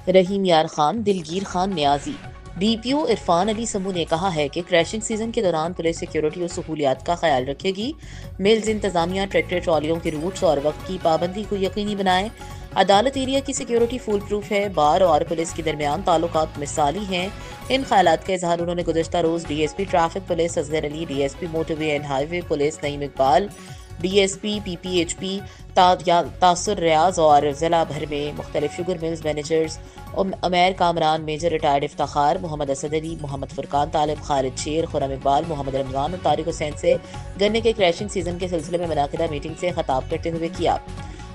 رحیم یار خان، دلگیر خان نیازی۔ D P او عرفان علی سمو نے کہا ہے کہ کریشنگ سیزن کے دوران پولیس سیکیورٹی اور سہولیات کا خیال رکھے گی۔ ملز انتظامیہ ٹریکٹر ٹرالیوں کے روٹس اور وقت کی پابندی کو یقینی بنائے۔ عدالت ایریا کی سیکیورٹی فول پروف ہے، بار اور پولیس کے درمیان تعلقات مثالی ہیں۔ ان خیالات کا اظہار انہوں نے گزشتہ روز D S P traffic police Asghar Ali, D S P motorway and highway police Naeem Iqbal, D S P P P H P Tasir Riaz اور ضلع بھر میں مختلف sugar mills managers Amir Kamran, major retired Iftikhar, Muhammad Asad Ali, Muhammad Furqan Talib, Khalid شیر، خرم اقبال، محمد رمضان اور طارق حسین سے گنے کے کریشنگ سیزن کے سلسلے میں منعقدہ میٹنگ سے خطاب کرتے ہوئے کیا۔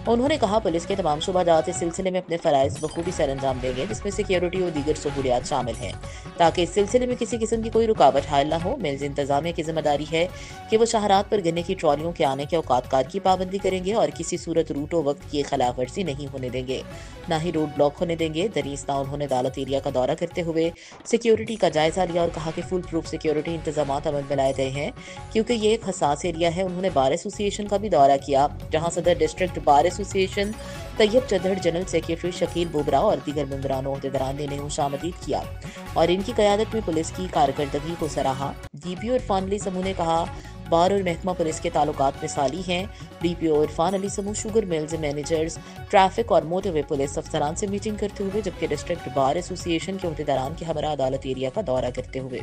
انہوں نے کہا پولیس کے تمام شعبہ جات اس سلسلے میں اپنے فرائض بخوبی سر انجام دیں گے، جس میں سیکیورٹی اور دیگر سہولیات شامل ہیں، تاکہ اس سلسلے میں کسی قسم کی کوئی رکاوٹ حائل نہ ہو۔ ملز انتظامیہ کی ذمہ داری ہے کہ وہ شاہراہات پر گنے کی ٹرالیوں کے آنے کے اوقات کار کی پابندی کریں گے اور کسی صورت روٹ و وقت کی خلاف ورزی نہیں ہونے دیں گے، نہ ہی روڈ بلاک ہونے دیں گے۔ دریستہ انہوں نے عدالت ایریا کا دورہ کرتے ہوئے سیکیورٹی کا جائزہ لیا اور کہا کہ فول پروف سیکیورٹی انتظامات عمل میں لائے گئے ہیں کیونکہ یہ ایک حساس ایریا ہے۔ انہوں نے بار ایسوسی ایشن کا بھی دورہ کیا، جہاں صدر ڈسٹرکٹ بار ایسوسی ایشن طیب چدھڑ، جنرل سیکریٹری شکیل بوبرا اور دیگر ممبران و عہدیداران نے انہیں خوش آمدید کیا اور ان کی قیادت میں پولیس کی کارکردگی کو سراہا۔ ڈی پی او عرفان علی سمو نے کہا بار اور محکمہ پولیس کے تعلقات مثالی ہیں۔ ڈی پی او عرفان علی سمو شوگر ملز مینیجرز، ٹریفک اور موٹر وے پولیس افسران سے میٹنگ کرتے ہوئے، جبکہ ڈسٹرکٹ بار ایسوسی ایشن کے عہدیداران کے ہمراہ عدالت ایریا کا دورہ کرتے ہوئے